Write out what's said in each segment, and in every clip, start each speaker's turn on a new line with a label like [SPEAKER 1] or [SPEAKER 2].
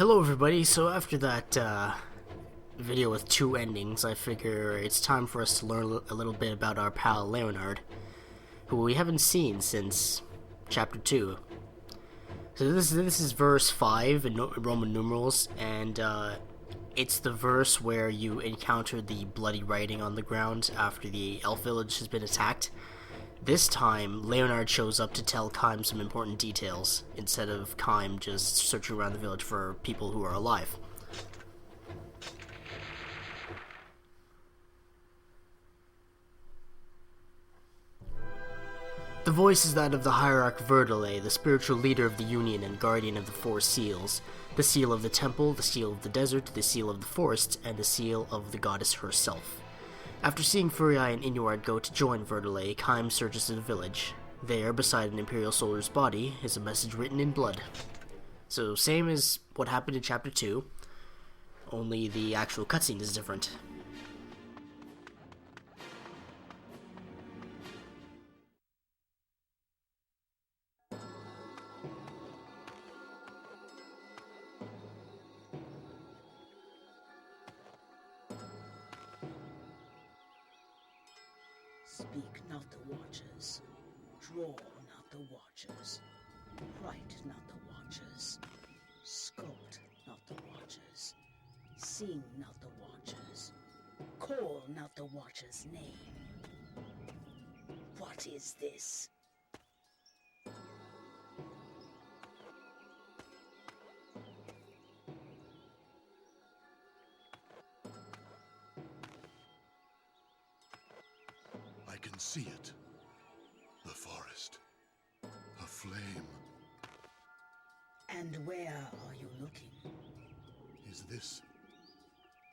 [SPEAKER 1] Hello everybody, so after that video with two endings, I figure it's time for us to learn a little bit about our pal Leonard, who we haven't seen since chapter 2. So this is verse 5 in Roman numerals, and it's the verse where you encounter the bloody writing on the ground after the elf village has been attacked. This time, Leonard shows up to tell Caim some important details, instead of Caim just searching around the village for people who are alive. The voice is that of the hierarch Verdale, the spiritual leader of the Union and guardian of the four seals. The seal of the temple, the seal of the desert, the seal of the forest, and the seal of the goddess herself. After seeing Furii and Inuard go to join Verdale, Caim searches the village. There, beside an Imperial soldier's body, is a message written in blood. So, same as what happened in Chapter 2, only the actual cutscene is different.
[SPEAKER 2] Speak not the watchers, draw not the watchers, write not the watchers, sculpt not the watchers, sing not the watchers, call not the watcher's name. What is this?
[SPEAKER 3] I can see it. The forest. A flame.
[SPEAKER 2] And where are you looking?
[SPEAKER 3] Is this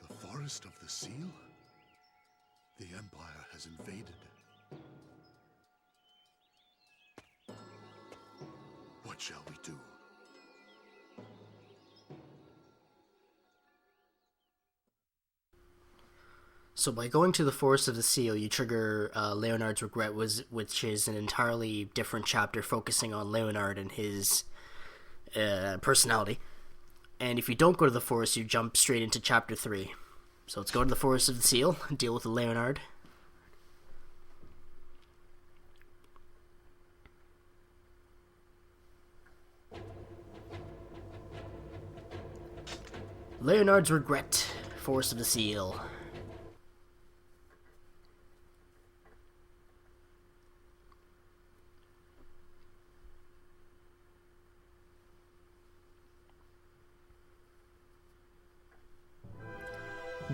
[SPEAKER 3] the forest of the seal? The Empire has invaded. What shall we do?
[SPEAKER 1] So by going to the Forest of the Seal, you trigger Leonard's Regret, which is an entirely different chapter focusing on Leonard and his personality. And if you don't go to the forest, you jump straight into chapter 3. So let's go to the Forest of the Seal and deal with Leonard. Leonard's Regret, Forest of the Seal.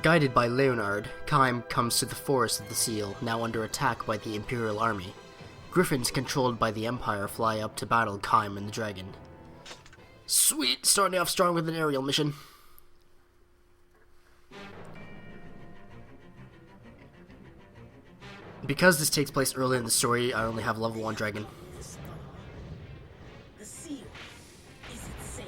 [SPEAKER 1] Guided by Leonard, Caim comes to the Forest of the Seal, now under attack by the Imperial army. Griffins controlled by the Empire fly up to battle Caim and the dragon. Sweet! Starting off strong with an aerial mission. Because this takes place early in the story, I only have level 1 dragon.
[SPEAKER 2] The seal. Is it safe?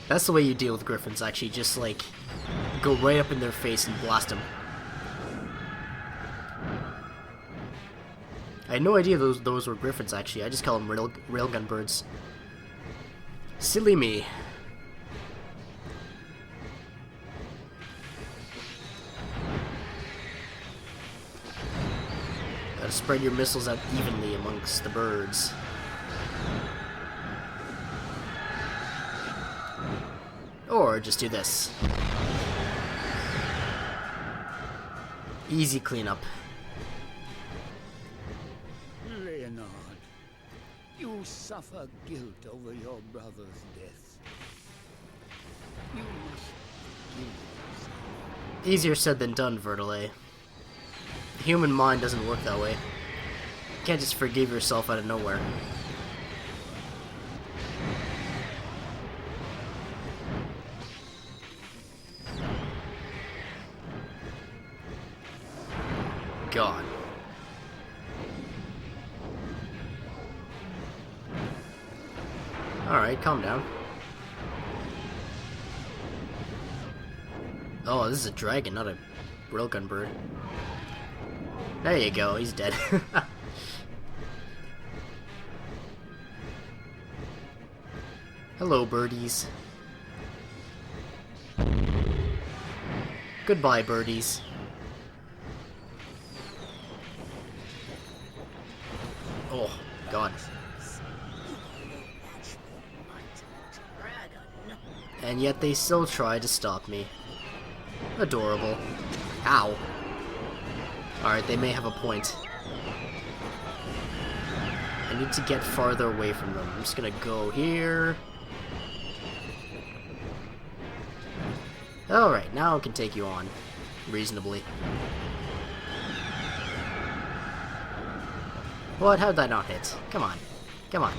[SPEAKER 1] That's the way you deal with griffins, actually. Just, like, go right up in their face and blast them. I had no idea those were griffins, actually. I just call them railgun birds. Silly me. Gotta spread your missiles out evenly amongst the birds. Or just do this. Easy cleanup.
[SPEAKER 4] Leonard, you suffer guilt over your brother's death. You must forgive yourself.
[SPEAKER 1] Easier said than done, Verdale. The human mind doesn't work that way. You can't just forgive yourself out of nowhere. God. Alright, calm down. Oh, this is a dragon, not a railgun bird. There you go, he's dead. Hello, birdies. Goodbye, birdies. Oh, God. And yet they still try to stop me. Adorable. Ow. Alright, they may have a point. I need to get farther away from them. I'm just gonna go here. Alright, now I can take you on. Reasonably. What? How'd that not hit? Come on. Come on.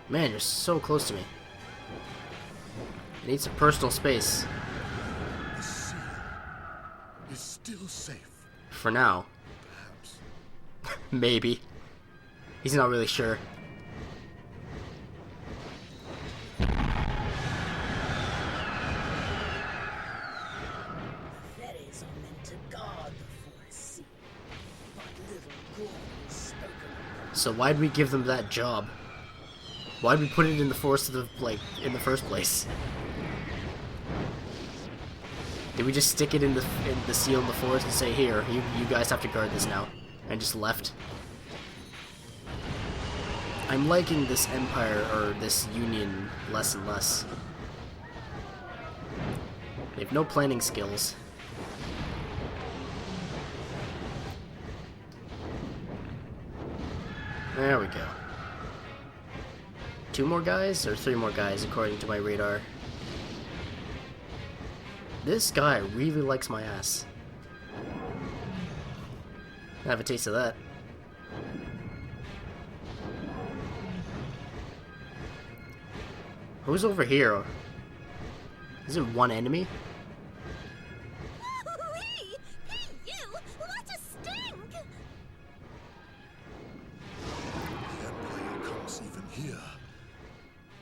[SPEAKER 1] Man, you're so close to me. I need some personal space.
[SPEAKER 3] The seal is still safe.
[SPEAKER 1] For now.
[SPEAKER 3] Perhaps.
[SPEAKER 1] Maybe. He's not really sure.
[SPEAKER 2] Fairies are meant to guard the forest seal, but little good is spoken of.
[SPEAKER 1] So why'd we give them that job? Why'd we put it in the forest of the, in the first place? Did we just stick it in the seal in the forest and say, here, you guys have to guard this now, and just left? I'm liking this empire, or this union, less and less. They have no planning skills. There we go. 2 more guys, or 3 more guys, according to my radar. This guy really likes my ass. I have a taste of that. Who's over here? Is it one enemy?
[SPEAKER 5] You! What a stink!
[SPEAKER 3] The Empire comes even here.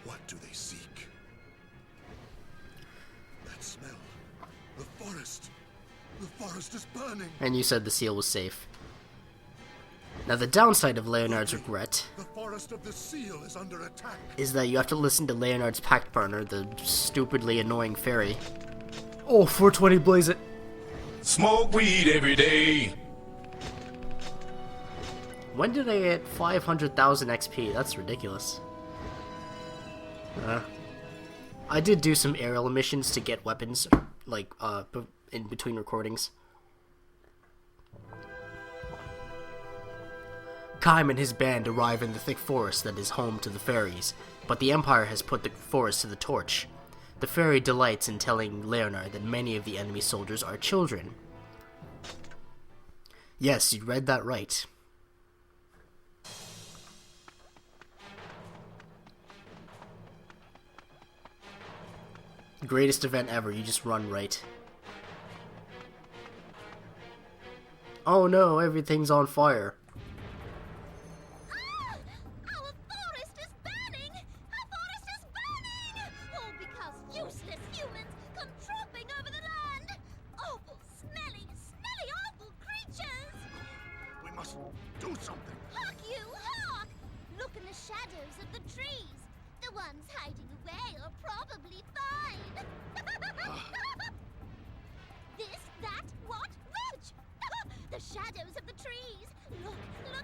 [SPEAKER 3] What do they seek? That smell. The forest. The forest is burning.
[SPEAKER 1] And you said the seal was safe. Now the downside of Leonard's regret
[SPEAKER 3] The forest of the seal is under attack.
[SPEAKER 1] is that you have to listen to Leonard's pact partner, the stupidly annoying fairy. Oh, 420 blaze it.
[SPEAKER 6] Smoke weed every day.
[SPEAKER 1] When did I get 500,000 XP? That's ridiculous. I did do some aerial missions to get weapons, in between recordings. Caim and his band arrive in the thick forest that is home to the fairies, but the Empire has put the forest to the torch. The fairy delights in telling Leonard that many of the enemy soldiers are children. Yes, you read that right. Greatest event ever, you just run right. Oh no, everything's on fire.
[SPEAKER 5] Our forest is burning! Our forest is burning! All because useless humans come tromping over the land! Awful, smelly, awful creatures!
[SPEAKER 3] We must do something.
[SPEAKER 5] Hark you, hark! Look in the shadows of the trees. The ones hiding away are probably fine. This, that, what, which? The shadows of the trees. Look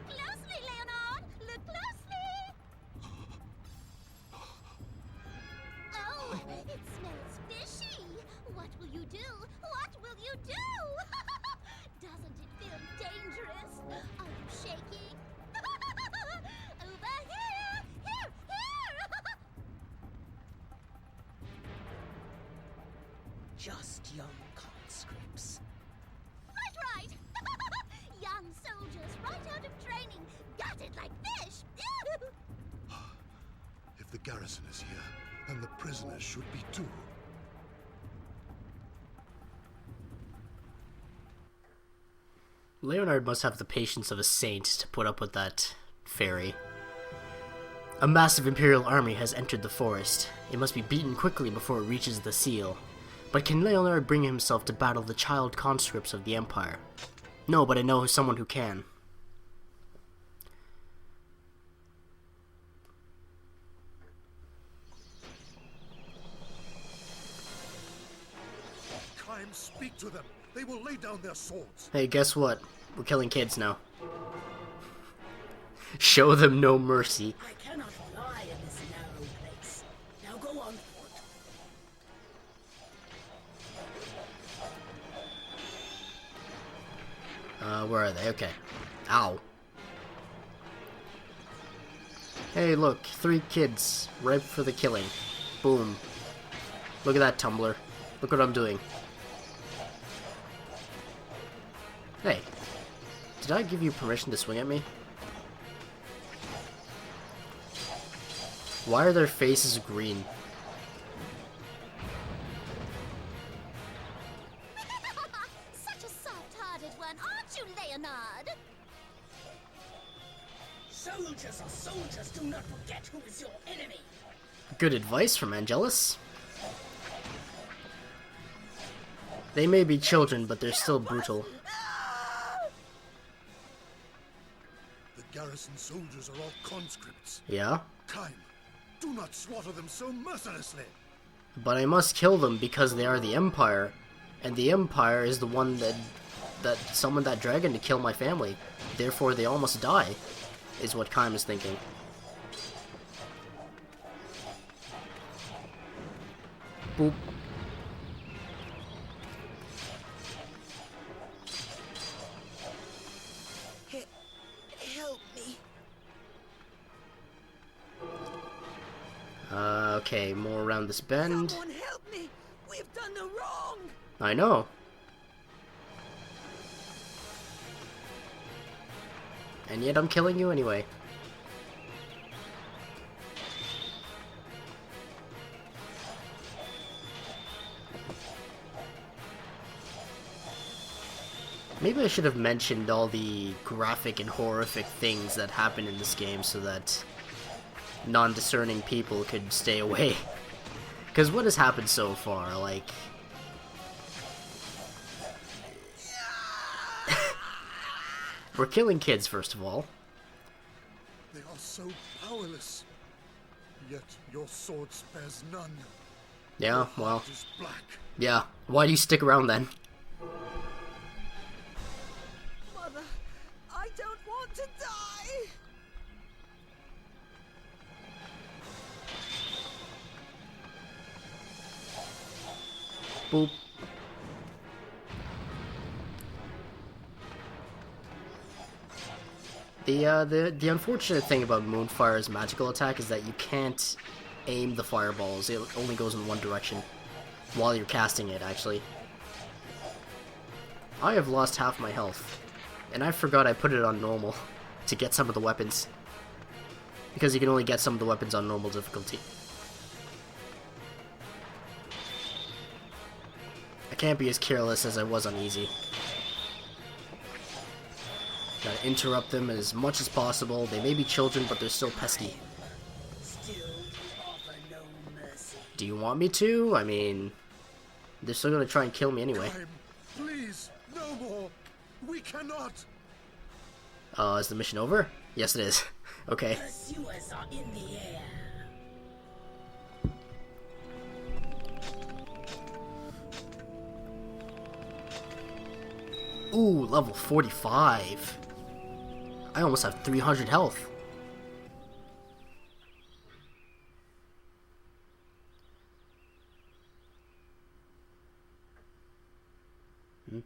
[SPEAKER 5] closely, Leonard. Look closely. Oh, it smells fishy. What will you do? What will you do? Doesn't it feel dangerous? Are you shaking? Over here! Here!
[SPEAKER 2] Just young conscripts.
[SPEAKER 5] Right! Young soldiers right out of training, gutted like fish!
[SPEAKER 3] If the garrison is here, then the prisoners should be too.
[SPEAKER 1] Leonard must have the patience of a saint to put up with that fairy. A massive Imperial army has entered the forest. It must be beaten quickly before it reaches the seal. But can Leonard bring himself to battle the child conscripts of the Empire? No, but I know someone who can.
[SPEAKER 3] Caim, speak to them. They will lay down their swords.
[SPEAKER 1] Hey, guess what? We're killing kids now. Show them no mercy.
[SPEAKER 2] I cannot fly in this narrow place. Now go on foot.
[SPEAKER 1] Where are they? Okay. Ow. Hey, look. 3 kids. Ripe for the killing. Boom. Look at that tumbler. Look what I'm doing. Hey. Did I give you permission to swing at me? Why are their faces green?
[SPEAKER 5] Such a soft-hearted one, aren't you, Leonard?
[SPEAKER 2] Soldiers are soldiers. Do not forget who is your enemy.
[SPEAKER 1] Good advice from Angelus. They may be children, but they're still brutal.
[SPEAKER 3] The garrison soldiers are all conscripts.
[SPEAKER 1] Yeah?
[SPEAKER 3] Caim, do not slaughter them so mercilessly.
[SPEAKER 1] But I must kill them because they are the Empire. And the Empire is the one that summoned that dragon to kill my family. Therefore, they all must die, is what Caim is thinking. Boop.
[SPEAKER 2] Help me.
[SPEAKER 1] Okay, more around this bend.
[SPEAKER 2] Someone help me. We've done the wrong.
[SPEAKER 1] I know. And yet I'm killing you anyway. Maybe I should have mentioned all the graphic and horrific things that happen in this game so that non-discerning people could stay away. Because what has happened so far, like... We're killing kids, first of all.
[SPEAKER 3] They are so powerless. Yet your sword spares none.
[SPEAKER 1] Yeah,
[SPEAKER 3] Your
[SPEAKER 1] well...
[SPEAKER 3] heart is black.
[SPEAKER 1] Yeah, why do you stick around then?
[SPEAKER 2] Mother, I don't want to die.
[SPEAKER 1] Boop. The unfortunate thing about Moonfire's magical attack is that you can't aim the fireballs. It only goes in one direction while you're casting it, actually. I have lost half my health, and I forgot I put it on normal to get some of the weapons. Because you can only get some of the weapons on normal difficulty. I can't be as careless as I was on easy. Gotta interrupt them as much as possible. They may be children, but they're still pesky.
[SPEAKER 2] Still, you offer no mercy.
[SPEAKER 1] Do you want me to? I mean, they're still gonna try and kill me anyway.
[SPEAKER 3] Caim, please, no more. We cannot.
[SPEAKER 1] Is the mission over? Yes, it is. Okay.
[SPEAKER 2] Pursuers are in the air.
[SPEAKER 1] Ooh, level 45. I almost have 300 health.
[SPEAKER 5] Hey,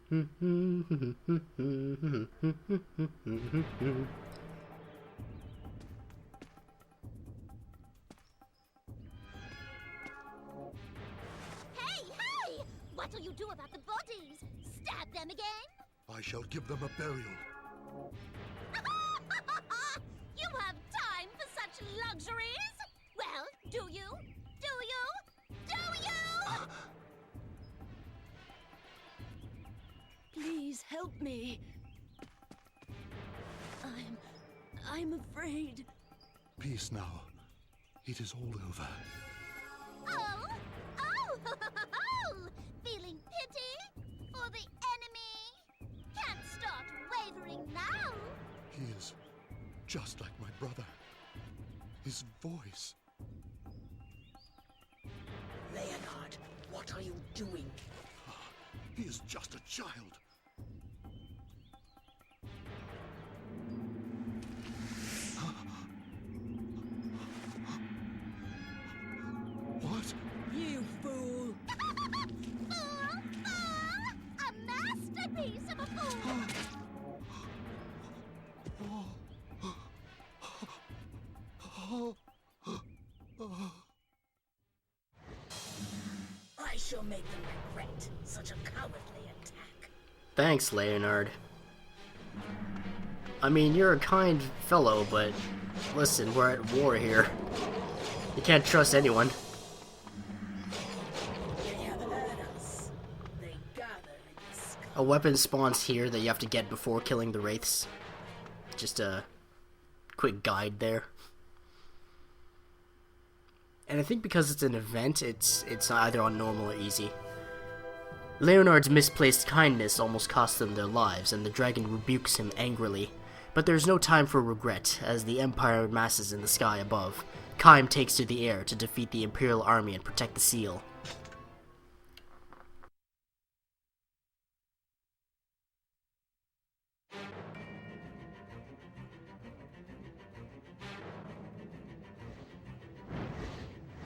[SPEAKER 5] hey! What'll you do about the bodies? Stab them again?
[SPEAKER 3] I shall give them a burial.
[SPEAKER 5] You have time for such luxuries? Well, do you? Do you? Do you?
[SPEAKER 2] Please help me. I'm afraid.
[SPEAKER 3] Peace now. It is all over.
[SPEAKER 5] Oh! Oh! Oh! Feeling pity for the enemy? Can't start wavering now!
[SPEAKER 3] He is just like my brother. His voice.
[SPEAKER 2] Leonard, what are you doing?
[SPEAKER 3] He is just a child. What?
[SPEAKER 2] You fool!
[SPEAKER 5] Fool! Fool! A masterpiece of a fool!
[SPEAKER 2] I shall make them regret such a cowardly attack.
[SPEAKER 1] Thanks, Leonard. I mean, you're a kind fellow, but listen, we're at war here. You can't trust anyone.
[SPEAKER 2] They have heard us. They gather in the sky.
[SPEAKER 1] A weapon spawns here that you have to get before killing the wraiths. Just a quick guide there. And I think because it's an event, it's either on normal or easy. Leonard's misplaced kindness almost cost them their lives, and the dragon rebukes him angrily. But there's no time for regret, as the Empire masses in the sky above. Caim takes to the air to defeat the Imperial army and protect the seal.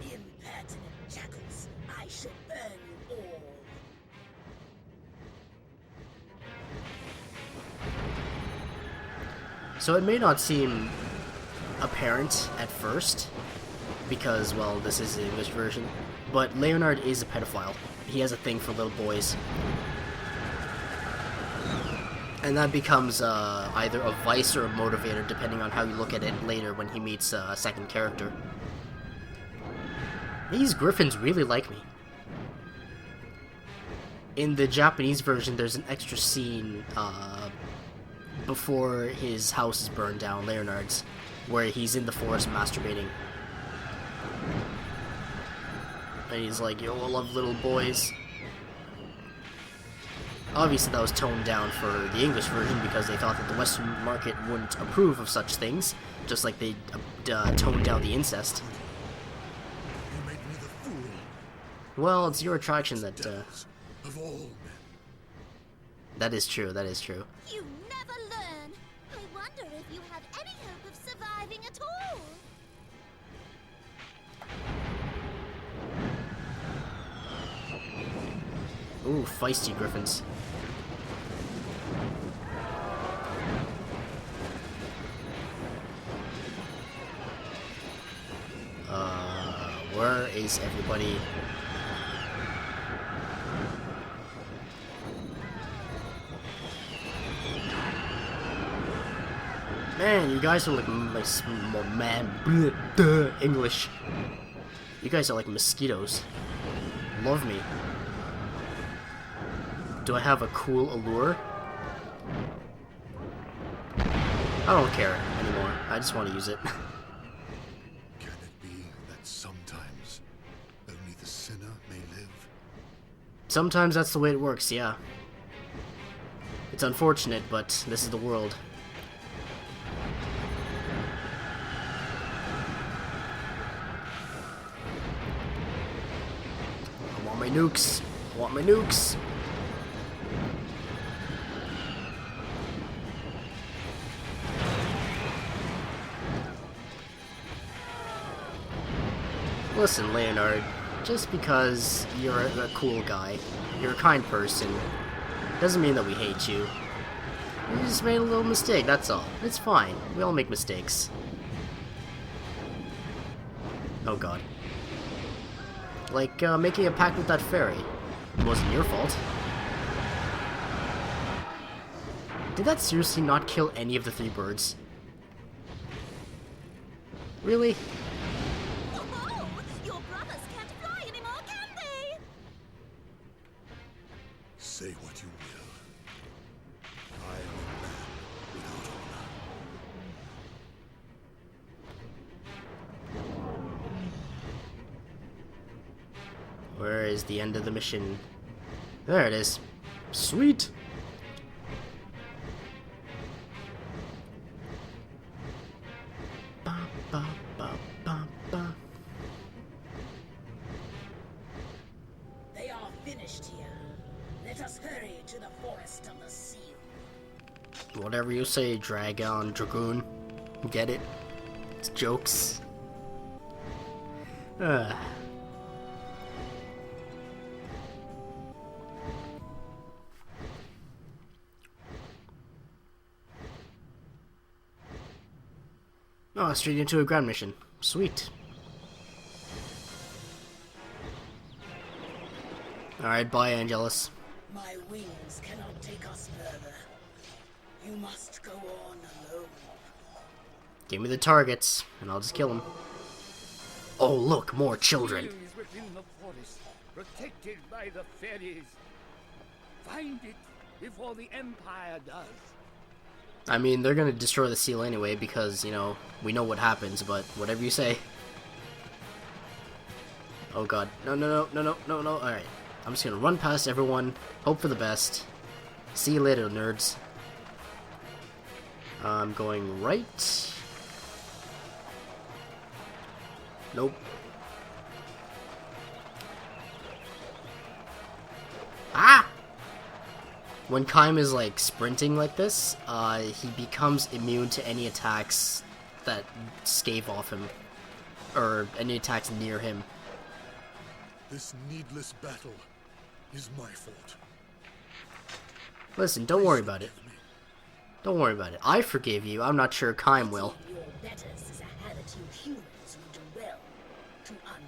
[SPEAKER 2] Impertinent jackals, I shall burn you all.
[SPEAKER 1] So it may not seem apparent at first, because, well, this is the English version, but Leonard is a pedophile. He has a thing for little boys. And that becomes either a vice or a motivator, depending on how you look at it later when he meets a second character. These griffins really like me. In the Japanese version, there's an extra scene before his house is burned down, Leonard's, where he's in the forest masturbating. And he's like, yo, I love little boys. Obviously that was toned down for the English version because they thought that the Western market wouldn't approve of such things, just like they toned down the incest.
[SPEAKER 3] You made me the fool.
[SPEAKER 1] Well, it's your attraction that,
[SPEAKER 3] Of all men.
[SPEAKER 1] that is true, that is true.
[SPEAKER 5] You never learn! I wonder if you have any hope of surviving at all!
[SPEAKER 1] Ooh, feisty griffins. Where is everybody? Man, you guys are like English. You guys are like mosquitoes. Love me. Do I have a cool allure? I don't care anymore. I just want to use it.
[SPEAKER 3] Can it be that sometimes only the sinner may live?
[SPEAKER 1] Sometimes that's the way it works, yeah. It's unfortunate, but this is the world. I want my nukes. I want my nukes. Listen, Leonard, just because you're a cool guy, you're a kind person, doesn't mean that we hate you. You just made a little mistake, that's all. It's fine. We all make mistakes. Oh god. Like, making a pact with that fairy. It wasn't your fault. Did that seriously not kill any of the 3 birds? Really?
[SPEAKER 5] Oh, your brothers can't fly anymore, can they?
[SPEAKER 3] Say what you will. I am a man without honor.
[SPEAKER 1] Where is the end of the mission? There it is. Sweet! Ba, ba, ba, ba, ba.
[SPEAKER 2] They are finished here. Let us hurry to the forest of the seal.
[SPEAKER 1] Whatever you say, Dragoon. Get it? It's jokes. Oh, straight into a ground mission. Sweet. Alright, bye, Angelus.
[SPEAKER 2] My wings cannot take us further. You must go on alone.
[SPEAKER 1] Give me the targets, and I'll just kill them. Oh, look, more children.
[SPEAKER 4] Seal is within the forest, protected by the fairies. Find it before the Empire does.
[SPEAKER 1] I mean, they're gonna destroy the seal anyway, because, you know, we know what happens, but whatever you say. Oh god. No, no, no, no, no, no, no. Alright. I'm just gonna run past everyone, hope for the best. See you later, nerds. I'm going right. Nope. Ah! When Caim is like sprinting like this, he becomes immune to any attacks that scathe off him, or any attacks near him.
[SPEAKER 3] This needless battle is my fault.
[SPEAKER 1] Listen, don't worry about it. Don't worry about it. I forgave you. I'm not sure Caim will.
[SPEAKER 2] Your betters is a habit you humans would do well to unlearn.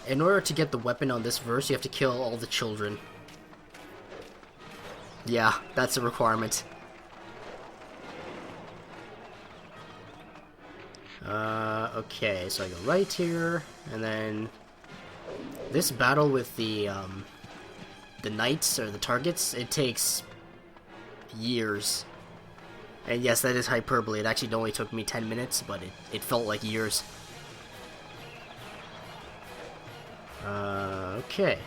[SPEAKER 1] In order to get the weapon on this verse, you have to kill all the children. Yeah, that's a requirement. Okay, so I go right here, and then this battle with the knights, or the targets, it takes years. And yes, that is hyperbole. It actually only took me 10 minutes, but it felt like years. Okay.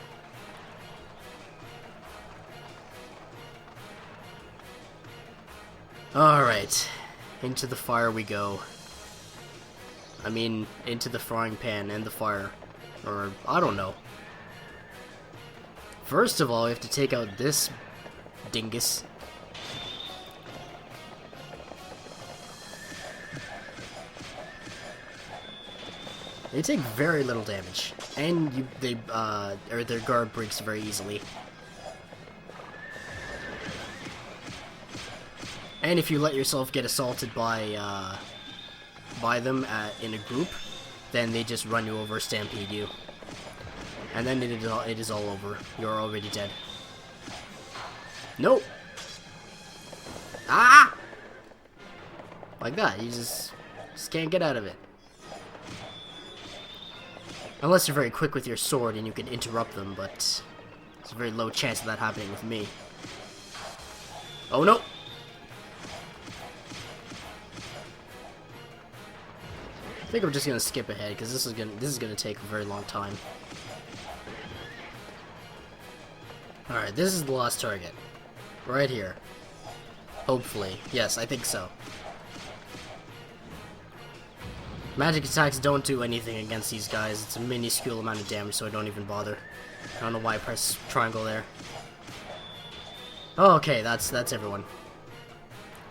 [SPEAKER 1] Alright. Into the fire we go. I mean, into the frying pan and the fire. Or, I don't know. First of all, we have to take out this dingus. They take very little damage, and their guard breaks very easily. And if you let yourself get assaulted by them in a group, then they just run you over, stampede you, and then it is all over. You're already dead. Nope. Ah! Like that, you just can't get out of it. Unless you're very quick with your sword and you can interrupt them, but there's a very low chance of that happening with me. Oh no! I think I'm just gonna skip ahead because this is gonna take a very long time. Alright, this is the last target. Right here. Hopefully. Yes, I think so. Magic attacks don't do anything against these guys. It's a minuscule amount of damage, so I don't even bother. I don't know why I pressed triangle there. Oh, okay, that's everyone.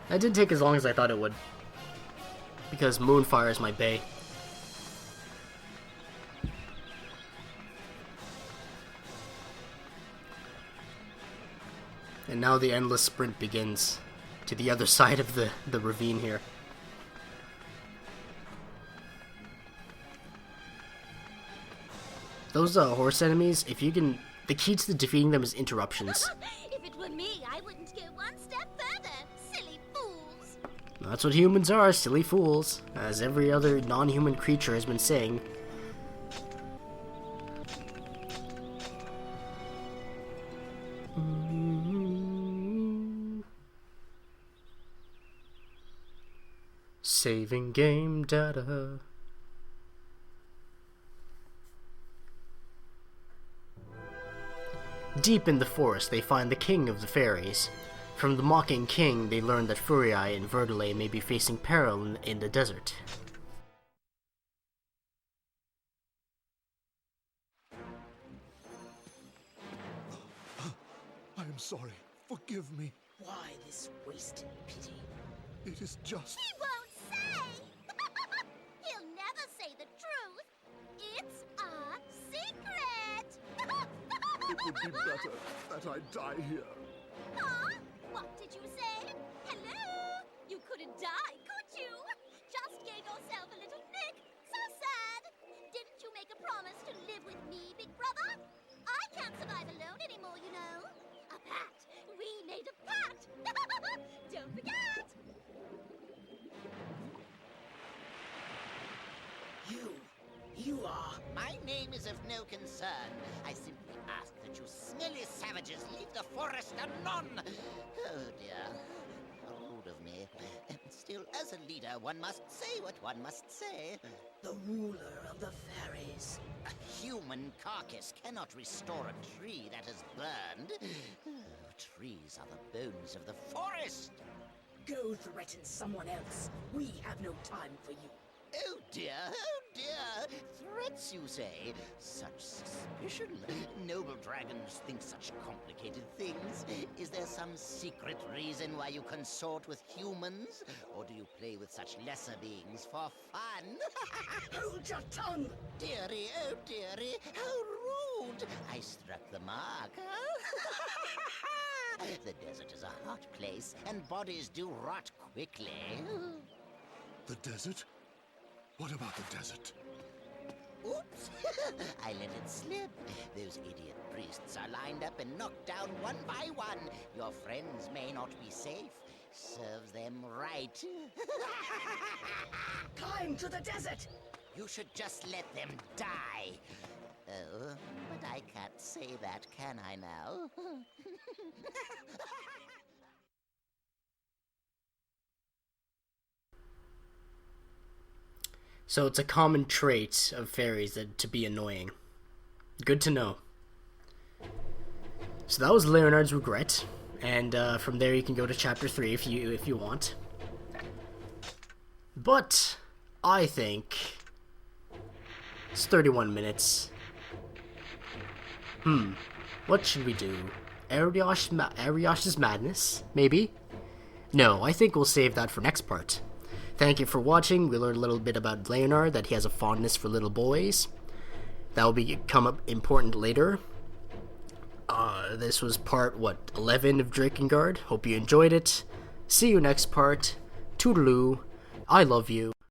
[SPEAKER 1] That didn't take as long as I thought it would. Because Moonfire is my bae. And now the endless sprint begins to the other side of the ravine here. Those horse enemies, if you can... The key to defeating them is interruptions.
[SPEAKER 5] If it were me, I wouldn't go one step further. Silly fools.
[SPEAKER 1] That's what humans are, silly fools. As every other non-human creature has been saying. Saving game data. Deep in the forest, they find the king of the fairies. From the mocking king, they learn that Furii and Verdale may be facing peril in the desert.
[SPEAKER 3] I am sorry. Forgive me.
[SPEAKER 2] Why this wasted pity?
[SPEAKER 3] It is just...
[SPEAKER 5] He won't say! He'll never say the truth. It's a secret!
[SPEAKER 3] It would be better that I die here.
[SPEAKER 5] Huh? What did you say? Hello? You couldn't die, could you? Just gave yourself a little nick. So sad. Didn't you make a promise to live with me, big brother? I can't survive alone anymore, you know. A pact. We made a pact. Don't forget.
[SPEAKER 2] You are.
[SPEAKER 7] My name is of no concern. I simply ask that you smelly savages leave the forest anon. Oh dear. How rude of me. Still, as a leader, one must say what one must say.
[SPEAKER 2] The ruler of the fairies.
[SPEAKER 7] A human carcass cannot restore a tree that has burned. Trees are the bones of the forest.
[SPEAKER 2] Go threaten someone else. We have no time for you.
[SPEAKER 7] Oh dear, oh dear! Threats, you say? Such suspicion. Noble dragons think such complicated things. Is there some secret reason why you consort with humans? Or do you play with such lesser beings for fun?
[SPEAKER 2] Hold your tongue!
[SPEAKER 7] Dearie, oh dearie, how rude! I struck the mark, huh? The desert is a hot place, and bodies do rot quickly.
[SPEAKER 3] The desert? What about the desert?
[SPEAKER 7] Oops! I let it slip. Those idiot priests are lined up and knocked down one by one. Your friends may not be safe. Serves them right.
[SPEAKER 2] Climb to the desert!
[SPEAKER 7] You should just let them die. Oh, but I can't say that, can I now?
[SPEAKER 1] So it's a common trait of fairies to be annoying. Good to know. So that was Leonard's regret, and from there you can go to chapter 3 if you want. But I think it's 31 minutes. What should we do? Ariosh's Madness? Maybe? No, I think we'll save that for next part. Thank you for watching. We learned a little bit about Leonard, that he has a fondness for little boys. That will become important later. This was part, 11 of Drakengard. Hope you enjoyed it. See you next part. Toodaloo. I love you.